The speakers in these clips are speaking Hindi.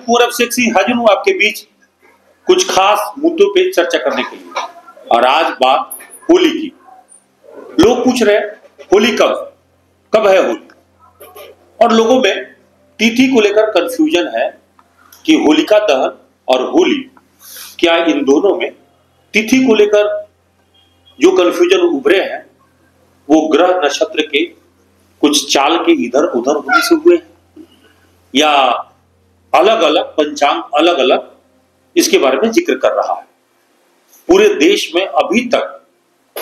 कुंवर अभिषेक सिंह हाजिर हूं आपके बीच कुछ खास मुद्दों पे चर्चा करने के लिए। और आज बात होली की। लोग पूछ रहे हैं होली कब है होली, और लोगों में तिथि को लेकर कंफ्यूजन है कि होलिका दहन और होली, क्या इन दोनों में तिथि को लेकर जो कंफ्यूजन उभरे हैं वो ग्रह नक्षत्र के कुछ चाल के इधर उधर होने से हुए हैं, या अलग अलग पंचांग अलग अलग इसके बारे में जिक्र कर रहा है। पूरे देश में अभी तक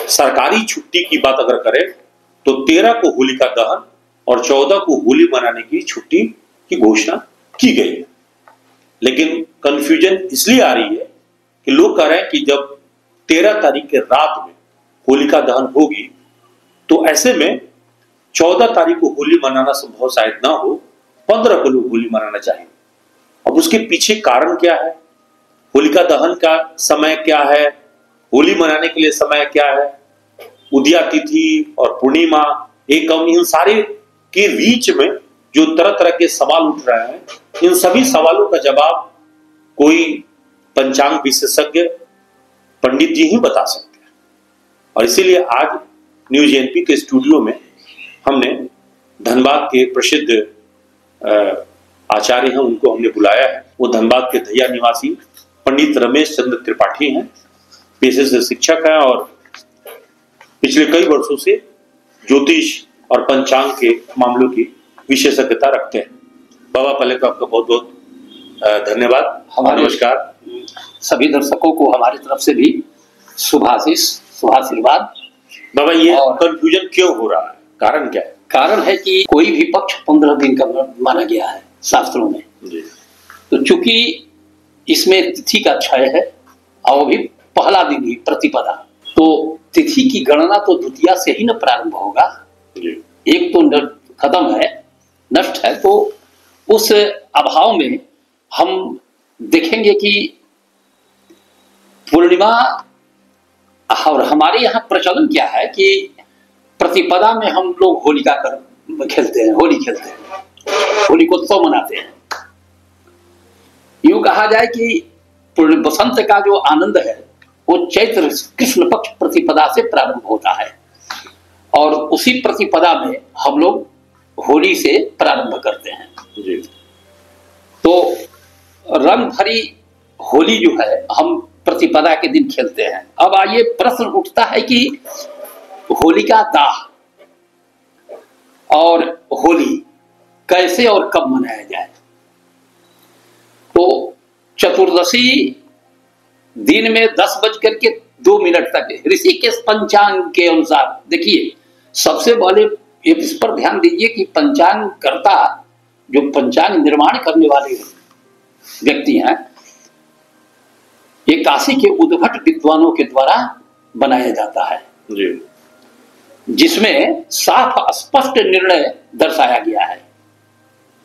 सरकारी छुट्टी की बात अगर करें तो 13 को होलिका दहन और 14 को होली मनाने की छुट्टी की घोषणा की गई है। लेकिन कंफ्यूजन इसलिए आ रही है कि लोग कह रहे हैं कि जब 13 तारीख के रात में होलिका दहन होगी तो ऐसे में 14 तारीख को होली मनाना संभव शायद ना हो, 15 को लोग होली मनाना चाहेंगे। अब उसके पीछे कारण क्या है, होलिका दहन का समय क्या है, होली मनाने के लिए समय क्या है, उदया तिथि और पूर्णिमा एकम, इन सारे के बीच में जो तरह तरह के सवाल उठ रहे हैं, इन सभी सवालों का जवाब कोई पंचांग विशेषज्ञ पंडित जी ही बता सकते हैं। और इसीलिए आज न्यूज एनपी के स्टूडियो में हमने धनबाद के प्रसिद्ध आचार्य हैं, उनको हमने बुलाया है। वो धनबाद के धैया निवासी पंडित रमेश चंद्र त्रिपाठी हैं, पेशे से शिक्षक हैं और पिछले कई वर्षों से ज्योतिष और पंचांग के मामलों की विशेषज्ञता रखते हैं। बाबा पहले तो आपका बहुत बहुत धन्यवाद। नमस्कार। सभी दर्शकों को हमारी तरफ से भी शुभाशीष शुभाशीर्वाद। बाबा, ये कंफ्यूजन क्यों हो रहा है, कारण क्या है? कारण है कि कोई भी पक्ष 15 दिन का माना गया है शास्त्रों में जी। तो चूंकि इसमें तिथि का क्षय है और वो भी पहला दिन ही प्रतिपदा, तो तिथि की गणना तो द्वितीया से ही न प्रारंभ होगा जी। एक तो खत्म है, नष्ट है, तो उस अभाव में हम देखेंगे कि पूर्णिमा, और हमारे यहाँ प्रचलन क्या है कि प्रतिपदा में हम लोग होलिका खेलते हैं, होली खेलते हैं, होली को उत्सव मनाते हैं। यूं कहा जाए कि बसंत का जो आनंद है वो चैत्र कृष्ण पक्ष प्रतिपदा से प्रारंभ होता है और उसी प्रतिपदा में हम लोग होली से प्रारंभ करते हैं जी। तो रंग भरी होली जो है हम प्रतिपदा के दिन खेलते हैं। अब आइए प्रश्न उठता है कि होलिका दाह और होली कैसे और कब मनाया जाए। तो चतुर्दशी दिन में 10:02 तक ऋषिकेश पंचांग के अनुसार, देखिए सबसे पहले इस पर ध्यान दीजिए कि पंचांग कर्ता, जो पंचांग निर्माण करने वाले व्यक्ति हैं, ये काशी के उद्भट विद्वानों के द्वारा बनाया जाता है जी। जिसमें साफ स्पष्ट निर्णय दर्शाया गया है।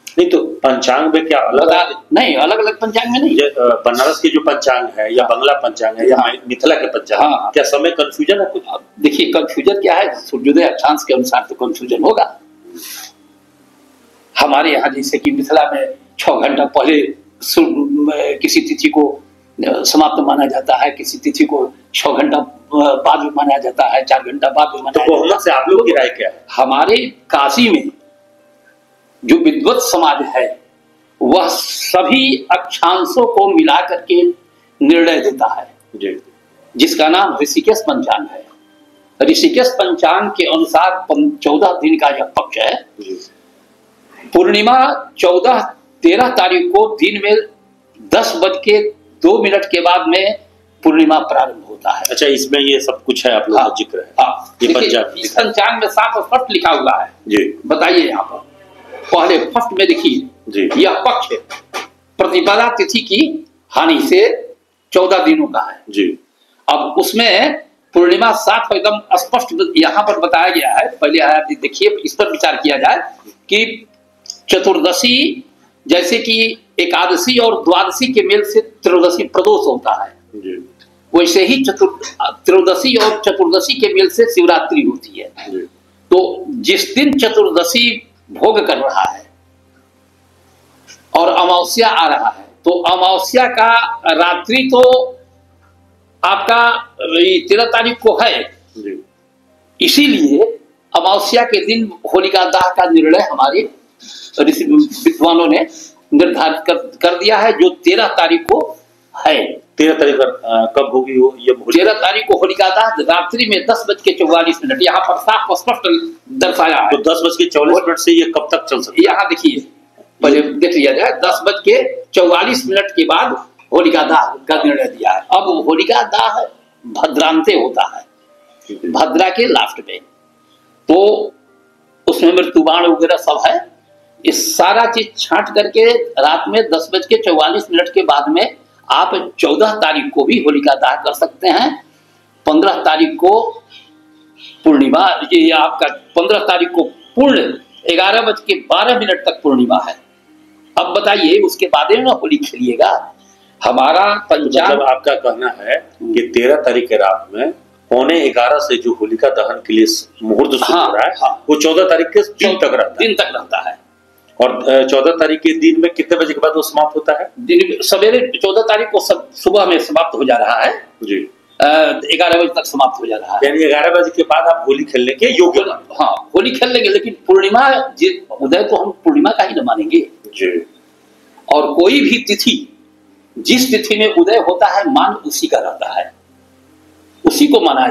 नहीं तो पंचांग में क्या अलग नहीं, अलग अलग पंचांग में नहीं, बनारस के जो पंचांग है या बंगला पंचांग है या मिथिला के पंचांग, हाँ। क्या समय कंफ्यूजन है कुछ? देखिए कंफ्यूजन क्या है, सूर्योदय अक्षांश के अनुसार तो कंफ्यूजन होगा। हमारे यहाँ जैसे कि मिथिला में 6 घंटा पहले किसी तिथि को समाप्त माना जाता है, किसी तिथि को 6 घंटा बाद में माना जाता है, 4 घंटा बाद में माना जाता है। से आप लोगों की राय क्या है? हमारे काशी में जो विद्वत समाज है वह सभी अक्षांशों को मिला करके निर्णय देता है जी। जिसका नाम ऋषिकेश पंचांग है। ऋषिकेश पंचांग के अनुसार 14 दिन का यह पक्ष है जी। पूर्णिमा 13 तारीख को दिन में 10:02 के बाद में पूर्णिमा प्रारंभ होता है। अच्छा, इसमें ये सब कुछ है आप लोगों का जिक्र है? हाँ, ये पंचांग में साफ स्पष्ट लिखा हुआ है जी। बताइए यहाँ पर पहले फर्स्ट में देखिए, यह पक्ष है प्रतिपदा तिथि की हानि से 14 दिनों का है जी। अब उसमें पूर्णिमा साफ एकदम स्पष्ट यहाँ पर बताया गया है। पहले आप देखिए, इस पर विचार किया जाए कि चतुर्दशी जैसे कि एकादशी और द्वादशी के मेल से त्रयोदशी प्रदोष होता है जी। वैसे ही त्रयोदशी और चतुर्दशी के मेल से शिवरात्रि होती है जी। तो जिस दिन चतुर्दशी भोग कर रहा है और अमावस्या आ रहा है, तो अमावस्या का रात्रि तो आपका 13 तारीख को है, इसीलिए अमावस्या के दिन होलिका दहन का निर्णय हमारे विद्वानों ने निर्धारित कर दिया है, जो 13 तारीख को है। 13 तारीख कब होगी वो? ये 13 तारीख को होलिका दहन रात्रि में 10:44। यहाँ पर साफ स्पष्ट दर्शाया है। तो 10:44 से ये कब तक चल सकता है? यहाँ देखिए, पहले देख लिया जाए, 10:44 के बाद होलिका दहन का निर्णय दिया है। अब होलिका दहन भद्रांते होता है, भद्रा के लास्ट में, तो उसमें मृत्युबाण वगैरह सब है। इस सारा चीज छांट करके रात में 10:44 के बाद में आप 14 तारीख को भी होलिका दहन कर सकते हैं। 15 तारीख को पूर्णिमा, ये आपका 15 तारीख को पूर्ण 11:12 तक पूर्णिमा है। अब बताइए उसके बाद में होली खेलिएगा। हमारा पंचांग, मतलब आपका कहना है कि 13 तारीख के रात में 11:15 से जो होलिका दहन के लिए मुहूर्त शुरू हो रहा है, वो 14 तारीख के दिन तक रहता है। और 14 तारीख के दिन में कितने बजे के बाद वो समाप्त होता है? दिन सवेरे 14 तारीख को सुबह में समाप्त हो जा रहा है जी। 11 बजे तक समाप्त हो जा रहा है। यानी 11 बजे के बाद आप होली खेलने के योग्य? हाँ, होली खेल लेंगे, लेकिन पूर्णिमा उदय तो हम पूर्णिमा का ही न मानेंगे जी। और कोई भी तिथि, जिस तिथि में उदय होता है, मान उसी का रहता है, उसी को माना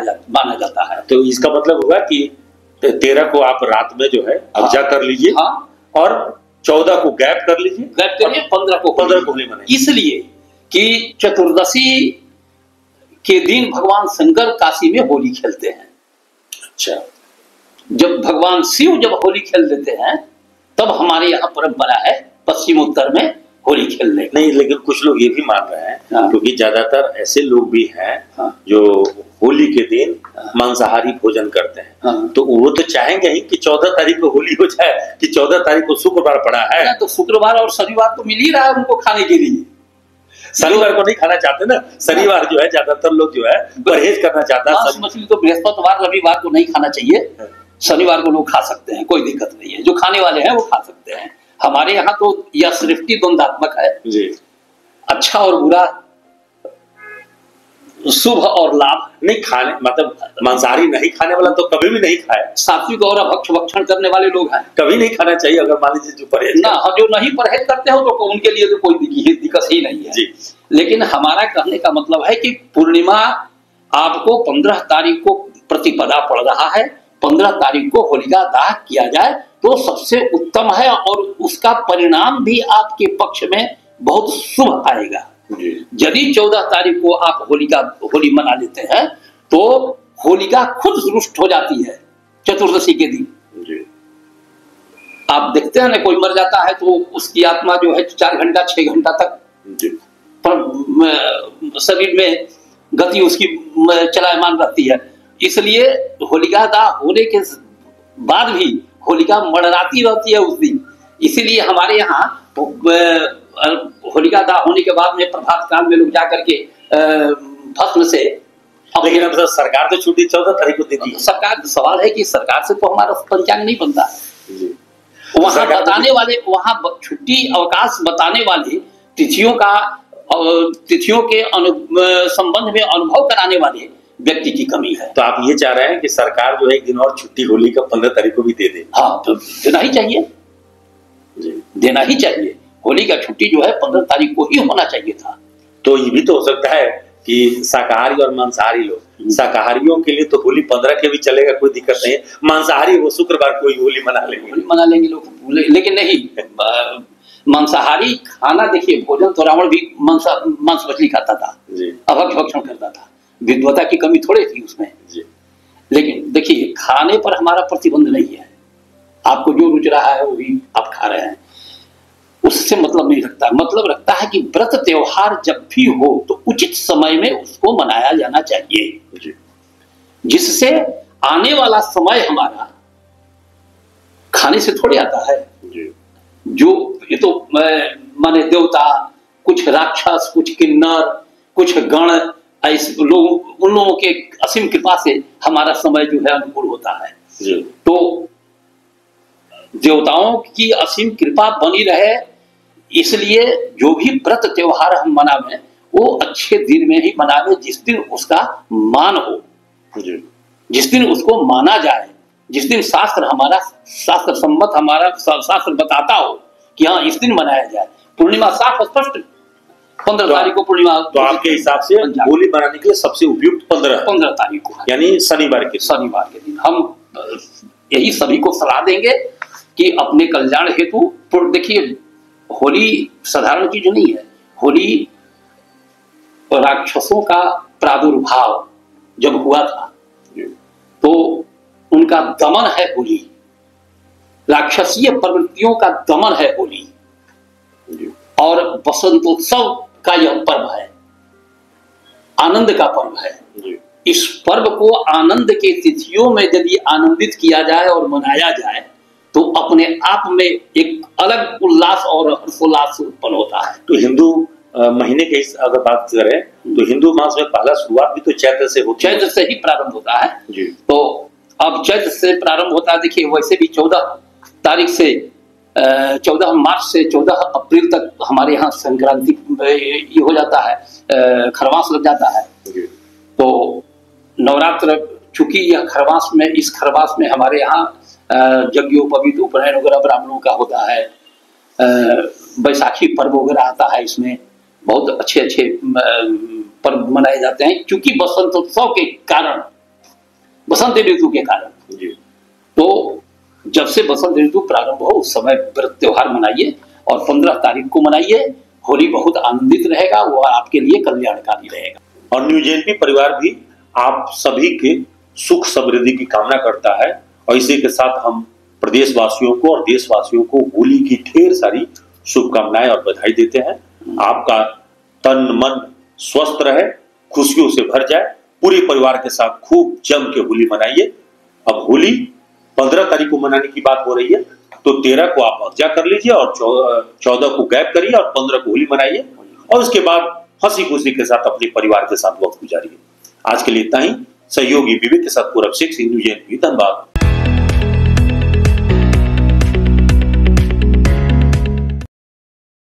जाता है। तो इसका मतलब होगा कि 13 को आप रात में जो है अब्जा कर लीजिए, हाँ, और 14 को गैप कर लीजिए, गैप करिए, 15 को होली मनाइए। इसलिए कि चतुर्दशी के दिन भगवान शंकर काशी में होली खेलते हैं। अच्छा, जब भगवान शिव जब होली खेल लेते हैं, तब हमारे यहाँ परंपरा है पश्चिमोत्तर में होली खेलने। नहीं, लेकिन कुछ लोग ये भी मान रहे हैं, हाँ, क्योंकि ज्यादातर ऐसे लोग भी हैं, हाँ, जो होली के दिन मांसाहारी भोजन करते हैं, हाँ, तो वो तो चाहेंगे ही कि 14 तारीख को होली हो जाए, कि 14 तारीख को शुक्रवार पड़ा है, तो शुक्रवार और शनिवार तो मिल ही रहा है उनको खाने के लिए। शनिवार को नहीं खाना चाहते ना, शनिवार जो है ज्यादातर लोग जो है परहेज करना चाहता है। मांस मछली तो बृहस्पतिवार रविवार को नहीं खाना चाहिए, शनिवार को लोग खा सकते हैं, कोई दिक्कत नहीं है, जो खाने वाले हैं वो खा सकते हैं। हमारे यहाँ तो यह सृष्टि द्वंद्वात्मक है जी, अच्छा और बुरा, शुभ और लाभ। नहीं खाने मतलब मांसाहारी नहीं खाने वाला तो कभी भी नहीं खाए, सात्विक और अभक्ष भक्षण करने वाले लोग हैं, कभी नहीं खाना चाहिए। अगर मान लीजिए जो परहेज ना, जो नहीं परहेज करते हो तो उनके लिए तो कोई दिक्कत ही नहीं है जी। लेकिन हमारा कहने का मतलब है कि पूर्णिमा आपको 15 तारीख को प्रतिपदा पड़ रहा है, 15 तारीख को होलिका दहन किया जाए तो सबसे उत्तम है, और उसका परिणाम भी आपके पक्ष में बहुत शुभ आएगा। यदि 14 तारीख को आप होली मना लेते हैं तो होलिका खुद रुष्ट हो जाती है चतुर्दशी के दिन जी। आप देखते हैं ना, कोई मर जाता है तो उसकी आत्मा जो है 4 घंटा 6 घंटा तक जी, पर शरीर में गति उसकी चलायमान रहती है। इसलिए होलिका दहन होने के बाद भी होलिका मड़राती रहती है उस दिन। इसीलिए हमारे यहाँ होलिका दहन होने के बाद में प्रभात काल में लोग जाकर के भस्म से, लेकिन अब सरकार तो छुट्टी 14 तारीख को देती है। सरकार, सवाल है कि सरकार से तो हमारा पंचांग नहीं बनता, वहां बताने वाले, वहां छुट्टी अवकाश बताने वाले तिथियों के संबंध में अनुभव कराने वाले व्यक्ति की कमी है। तो आप ये चाह रहे हैं कि सरकार जो है एक दिन और छुट्टी होली का 15 तारीख को भी दे दे? हाँ, तो देना ही चाहिए जी, देना ही चाहिए। होली का छुट्टी जो है 15 तारीख को ही होना चाहिए था। तो ये भी तो हो सकता है कि शाकाहारी और मांसाहारी लोग, शाकाहारियों के लिए तो होली 15 के भी चलेगा, कोई दिक्कत नहीं है, मांसाहारी वो शुक्रवार को ही होली मना लेंगे लोग। लेकिन नहीं, मांसाहारी खाना, देखिए भोजन तो रावण भी मांस मछली खाता था, अभक्ष भक्षण करता था, विद्वता की कमी थोड़ी थी उसमें जी। लेकिन देखिए खाने पर हमारा प्रतिबंध नहीं है, आपको जो रुच रहा है वो भी आप खा रहे हैं, उससे मतलब नहीं रखता। मतलब रखता है कि व्रत त्योहार जब भी हो तो उचित समय में उसको मनाया जाना चाहिए, जिससे आने वाला समय हमारा खाने से थोड़े आता है जी। जो ये तो माने देवता, कुछ राक्षस, कुछ किन्नर, कुछ गण, ऐसे लोग, उन लोगों के असीम कृपा से हमारा समय जो है अनुकूल होता है जी। तो देवताओं की असीम कृपा बनी रहे, इसलिए जो भी व्रत त्योहार हम मनावे वो अच्छे दिन में ही मनावे, जिस दिन उसका मान हो, जिस दिन उसको माना जाए, जिस दिन शास्त्र सम्मत हमारा शास्त्र बताता हो कि हाँ इस दिन मनाया जाए। पूर्णिमा साफ स्पष्ट 15 तारीख को पूर्णिमा। तो आपके हिसाब से होली मनाने के लिए सबसे उपयुक्त 15 तारीख को, यानी शनिवार के दिन हम यही सभी को सलाह देंगे कि अपने कल्याण हेतु। देखिए होली साधारण चीज नहीं है। होली राक्षसों का प्रादुर्भाव जब हुआ था तो उनका दमन है होली, राक्षसीय प्रवृत्तियों का दमन है होली। और बसंतोत्सव का यह पर्व है, आनंद का पर्व है। इस पर्व को आनंद के तिथियों में यदि आनंदित किया जाए और मनाया जाए तो अपने आप में एक अलग उल्लास और हर्षोल्लास उत्पन्न होता है। तो हिंदू महीने के अगर बात करें तो हिंदू मास में पहला शुरुआत भी तो चैत्र से होती है। चैत्र से ही प्रारंभ होता है जी। तो अब चैत्र से प्रारंभ होता है। देखिए वैसे भी 14 तारीख से 14 मार्च से 14 अप्रैल तक हमारे यहाँ संक्रांति ये हो जाता है, खरवास लग जाता है। तो नवरात्र चूंकि यह खरवास में, इस खरवास में हमारे यहाँ यज्ञोपवीत उपनयन वगैरह ब्राह्मणों का होता है, बैसाखी पर्व वगैरह आता है, इसमें बहुत अच्छे अच्छे पर्व मनाए जाते हैं क्योंकि बसंतोत्सव के कारण, बसंत ऋतु के कारण। तो जब से बसंत ऋतु प्रारंभ हो उस समय व्रत त्योहार मनाइए और 15 तारीख को मनाइए। होली बहुत आनंदित रहेगा, वो आपके लिए कल्याणकारी रहेगा। और न्यू जेएनपी परिवार भी आप सभी के सुख समृद्धि की कामना करता है और इसी के साथ हम प्रदेशवासियों को और देशवासियों को होली की ढेर सारी शुभकामनाएं और बधाई देते हैं। आपका तन मन स्वस्थ रहे, खुशियों से भर जाए, पूरे परिवार के साथ खूब जम के होली मनाइए। अब होली 15 तारीख को मनाने की बात हो रही है तो 13 को आप अगजा कर लीजिए और 14 को गैप करिए और 15 को होली मनाइए और उसके बाद हंसी खुशी के साथ अपने परिवार के साथ वक्त गुजारिए। आज के लिए इतना ही। सहयोगी विवेक के साथ पूरब शेख, न्यू जेएनपी, धनबाद।